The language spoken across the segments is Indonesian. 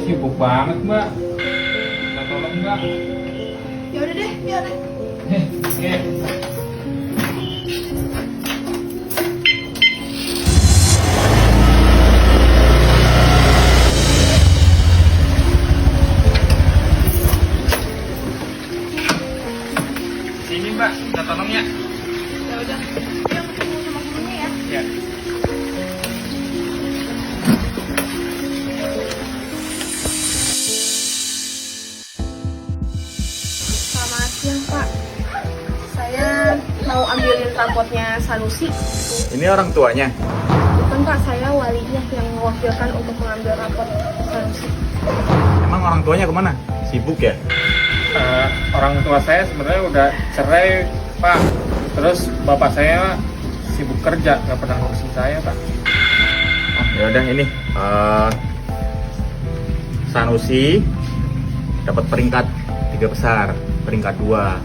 sibuk banget, Mbak. Minta tolong, Mbak. Ya udah deh, ya udah. Oke. Sini, Mbak. Minta tolong ya. Ya udah. Dia ketemu sama gurunya ya. Ya. Selamat siang, Pak. Saya mau ambilin rapotnya Sanusi. Ini orang tuanya. Bukan, Pak, saya walinya yang mewakilkan untuk mengambil rapot Sanusi. Emang orang tuanya kemana? Sibuk ya? Orang tua saya sebenarnya udah cerai, Pak. Terus bapak saya sibuk kerja, nggak pernah ngurusin saya, Pak. Oh, ya udah ini. Sanusi dapat peringkat 3 besar, peringkat 2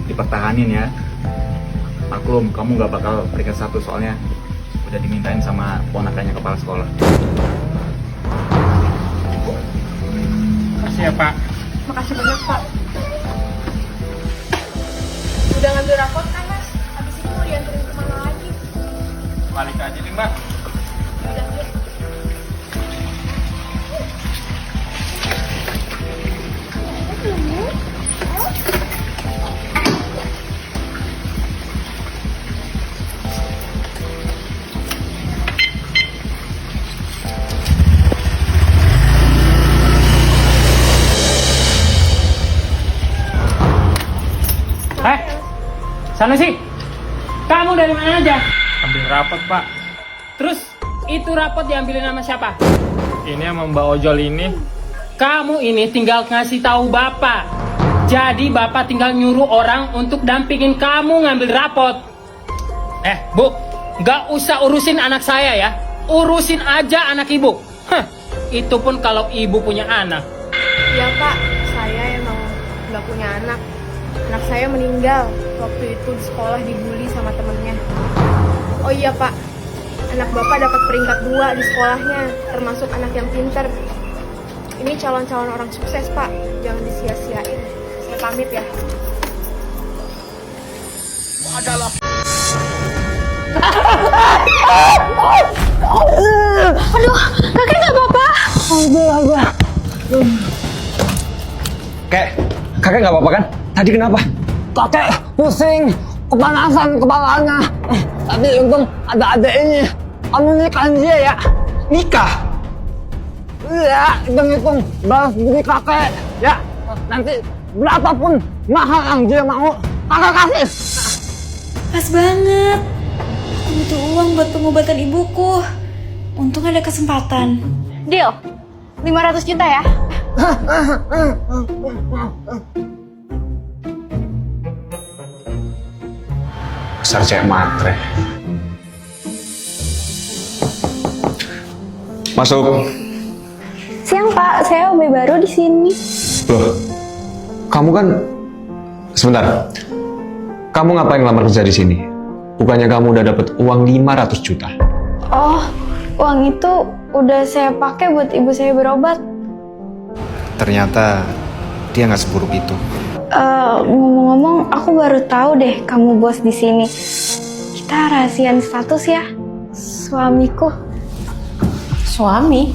dipertahanin ya. Maklum, kamu nggak bakal peringkat 1 soalnya udah dimintain sama ponakannya kepala sekolah. Makasih ya, Pak. Makasih banyak, Pak. Udah ngambil rapot kan, Mas? Habis itu mau dianterin kemana lagi? Balik aja nih, Mbak. Udah, deh. Sanusi, kamu dari mana aja? Ambil rapot, Pak. Terus itu rapot diambilin sama siapa? Ini sama Mbak Ojol ini. Kamu ini tinggal ngasih tahu bapak. Jadi bapak tinggal nyuruh orang untuk dampingin kamu ngambil rapot. Bu, nggak usah urusin anak saya ya. Urusin aja anak ibu. Itu pun kalau ibu punya anak. Ya, Pak, saya emang nggak punya anak. Anak saya meninggal waktu itu di sekolah dibully sama temennya. Oh iya, Pak, anak Bapak dapat peringkat 2 di sekolahnya, termasuk anak yang pintar. Ini calon-calon orang sukses, Pak. Jangan disia-siain. Saya pamit ya. Aduh, kakek nggak apa-apa. Kakek nggak apa-apa kan? Tadi kenapa? Kakek pusing, kepanasan kepalanya. Tapi untung ada adik ini. Kamu nikahin dia ya? Nikah? Iya, hitung-hitung balas budi kakek. Ya, nanti berapapun mahal yang dia mau, kakek kasih. Pas banget. Aku butuh uang buat pengobatan ibuku. Untung ada kesempatan. Deal, 500 juta ya. Besar cek matre. Masuk. Siang, Pak, saya OB baru di sini. Loh, kamu kan... Sebentar. Kamu ngapain ngelamar kerja di sini? Bukannya kamu udah dapat uang 500 juta? Oh, uang itu udah saya pakai buat ibu saya berobat. Ternyata dia nggak seburuk itu. Ngomong-ngomong, aku baru tahu deh kamu bos di sini. Kita rahasian status ya, suamiku. Suami?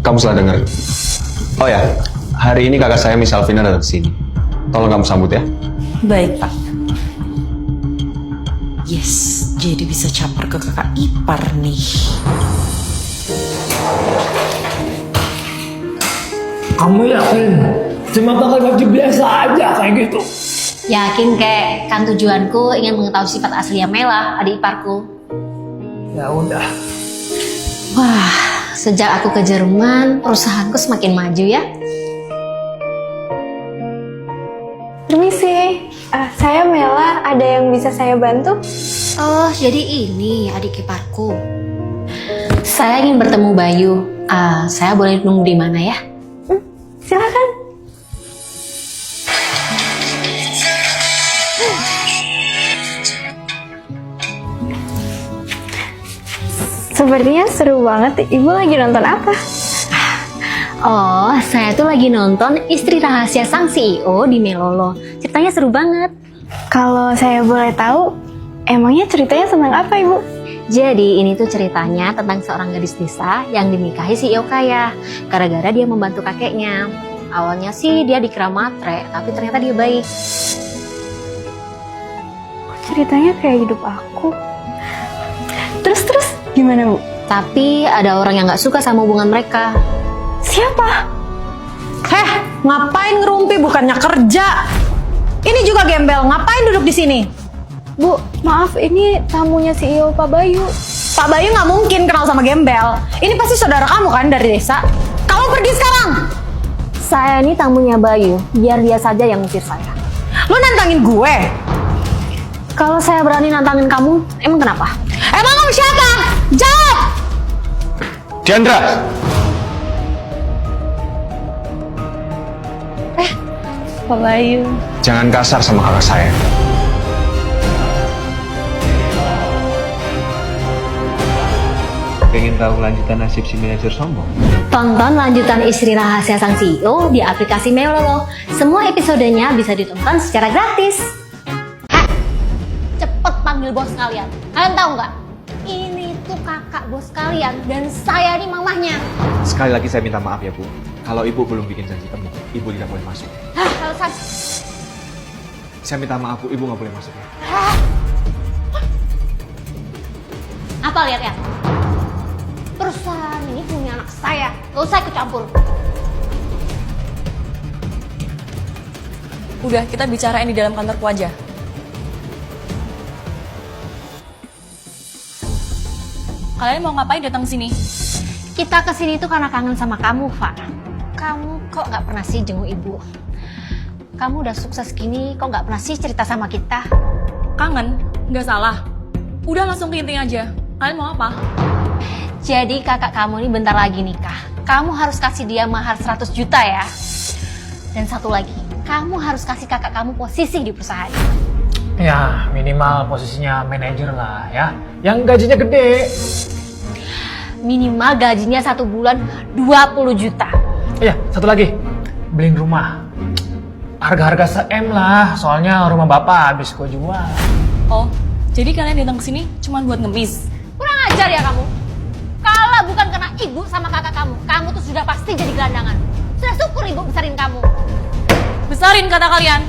Kamu salah dengar. Oh ya, hari ini kakak saya Miss Alvina datang ke sini. Tolong kamu sambut ya. Baik, Pak. Yes, jadi bisa caper ke kakak ipar nih. Kamu yakin? Cuma pakai baju biasa aja kayak gitu. Yakin kek, kan tujuanku ingin mengetahui sifat aslinya Mela, adik iparku. Ya udah. Wah, sejak aku ke Jerman, perusahaanku semakin maju ya. Permisi, saya Mela, ada yang bisa saya bantu? Oh, jadi ini adik iparku. Saya ingin bertemu Bayu. Saya boleh nunggu di mana ya? Silakan. Sepertinya seru banget. Ibu lagi nonton apa? Oh, saya tuh lagi nonton Istri Rahasia Sang CEO di Melolo. Ceritanya seru banget. Kalau saya boleh tahu, emangnya ceritanya tentang apa, Ibu? Jadi ini tuh ceritanya tentang seorang gadis desa yang dinikahi CEO kaya. Gara-gara dia membantu kakeknya. Awalnya sih dia dikira matre, tapi ternyata dia baik. Ceritanya kayak hidup aku. Terus gimana, Bu? Tapi ada orang yang gak suka sama hubungan mereka. Siapa? Heh, ngapain ngerumpi bukannya kerja? Ini juga gembel, ngapain duduk di sini? Bu, maaf, ini tamunya CEO Pak Bayu. Pak Bayu nggak mungkin kenal sama gembel. Ini pasti saudara kamu kan dari desa. Kamu pergi sekarang. Saya ini tamunya Bayu, biar dia saja yang ngusir saya. Lu nantangin gue? Kalau saya berani nantangin kamu, emang kenapa? Emang kamu siapa? Jawab! Diandra! Pak Bayu. Jangan kasar sama kakak saya. Pengen tahu kelanjutan nasib si manajer sombong? Tonton lanjutan Istri Rahasia Sang CEO di aplikasi Melolo. Semua episodenya bisa ditonton secara gratis. Hah, cepet panggil bos kalian. Kalian tahu nggak? Ini tuh kakak bos kalian dan saya nih mamahnya. Sekali lagi saya minta maaf ya Bu. Kalau Ibu belum bikin janji temu, Ibu tidak boleh masuk. Hah, alasan? Saya minta maaf Bu, Ibu nggak boleh masuk ya. Apa lihat ya? Perusahaan ini punya anak saya, gak usah ikut campur. Udah, kita bicarain di dalam kantorku aja. Kalian mau ngapain datang sini? Kita kesini tuh karena kangen sama kamu, Fa. Kamu kok nggak pernah sih jenguk ibu? Kamu udah sukses gini, kok nggak pernah sih cerita sama kita? Kangen? Nggak salah. Udah langsung ke intinya aja. Kalian mau apa? Jadi kakak kamu ini bentar lagi nikah. Kamu harus kasih dia mahar 100 juta ya. Dan satu lagi, kamu harus kasih kakak kamu posisi di perusahaan. Ya, minimal posisinya manajer lah ya. Yang gajinya gede. Minimal gajinya 1 bulan 20 juta. Iya, satu lagi. Beliin rumah. Harga-harga se-M lah. Soalnya rumah bapak habis gue jual. Oh, jadi kalian datang ke sini cuma buat ngemis? Kurang ajar ya kamu. Kalau bukan karena ibu sama kakak kamu, kamu tuh sudah pasti jadi gelandangan. Sudah syukur ibu besarin kamu. Besarin kata kalian.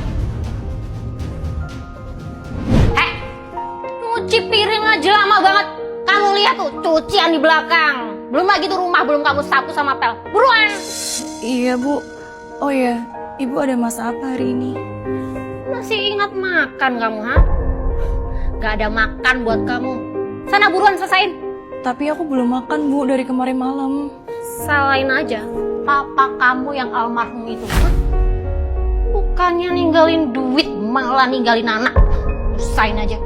Cuci piring aja lama banget. Kamu lihat tuh cucian di belakang. Belum lagi tuh rumah belum kamu sapu sama pel. Buruan. Iya, Bu. Oh iya, Ibu ada masak apa hari ini? Masih ingat makan kamu, ha? Gak ada makan buat kamu. Sana buruan selesain. Tapi aku belum makan, Bu, dari kemarin malam. Salahin aja papa kamu yang almarhum itu. Hah? Bukannya ninggalin duit, malah ninggalin anak. Usahain aja.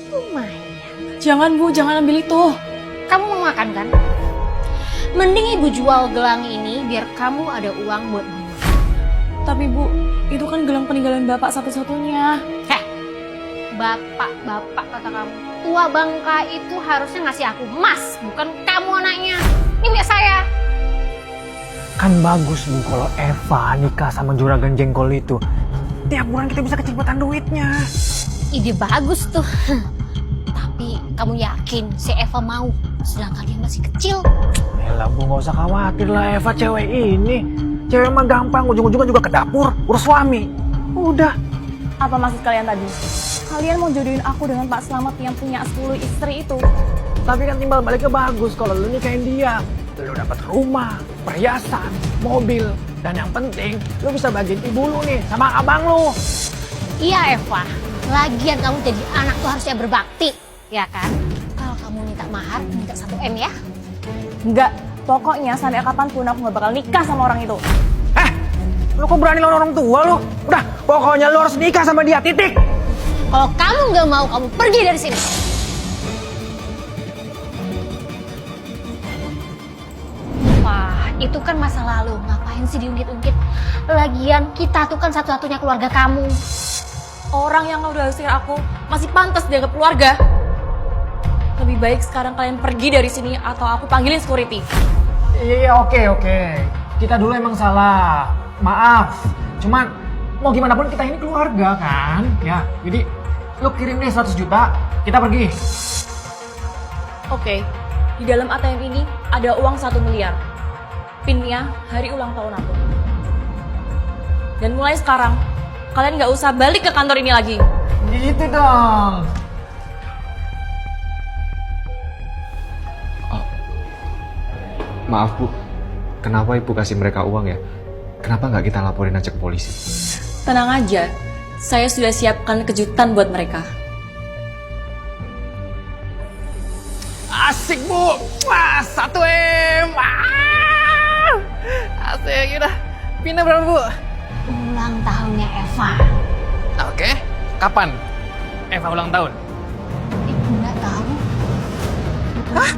Lumayan. Jangan, Bu, jangan ambil itu. Kamu mau makan kan? Mending ibu jual gelang ini biar kamu ada uang buat beli. Tapi, Bu, itu kan gelang peninggalan Bapak satu-satunya. Bapak kata kamu. Tua bangka itu harusnya ngasih aku emas, bukan kamu anaknya. Ini milik saya. Kan bagus Bu kalau Eva nikah sama juragan jengkol itu. Tiap bulan kita bisa kecepatan duitnya. Ide bagus tuh. Tapi kamu yakin si Eva mau? Sedangkan dia masih kecil. Yalah Bu, gak usah khawatir lah Eva cewek ini. Cewek mah gampang, ujung-ujungnya juga ke dapur, urus suami. Udah. Apa maksud kalian tadi? Kalian mau jodohin aku dengan Pak Slamet yang punya 10 istri itu? Tapi kan timbal baliknya bagus kalau lu nikahin dia. Lu dapat rumah, perhiasan, mobil, dan yang penting lu bisa bagiin ibu lu nih sama abang lu. Iya Eva, lagian kamu jadi anak tuh harusnya berbakti, ya kan? Kalau kamu minta mahar, minta 1 M ya. Enggak, pokoknya sampai kapanpun aku gak bakal nikah sama orang itu. Lu kok berani lawan orang tua lu? Udah, pokoknya lu harus nikah sama dia, titik. Kalau kamu nggak mau, kamu pergi dari sini. Wah, itu kan masa lalu. Ngapain sih diungkit-ungkit? Lagian kita tuh kan satu-satunya keluarga kamu. Orang yang udah usir aku masih pantas dianggap keluarga. Lebih baik sekarang kalian pergi dari sini atau aku panggilin security. Iya, oke. Kita dulu emang salah. Maaf. Cuman mau gimana pun kita ini keluarga kan? Ya, jadi lu kirim deh 100 juta, kita pergi. Oke, di dalam ATM ini ada uang 1 miliar. Pinnya hari ulang tahun aku. Dan mulai sekarang, kalian gak usah balik ke kantor ini lagi. Gitu dong. Maaf Bu, kenapa Ibu kasih mereka uang ya? Kenapa nggak kita laporin aja ke polisi? Tenang aja, saya sudah siapkan kejutan buat mereka. Asik Bu. Wah, 1M. Asik, yaudah. Pindah berapa Bu? Ulang tahunnya Eva. Oke, kapan Eva ulang tahun? Ibu nggak tahu. Hah?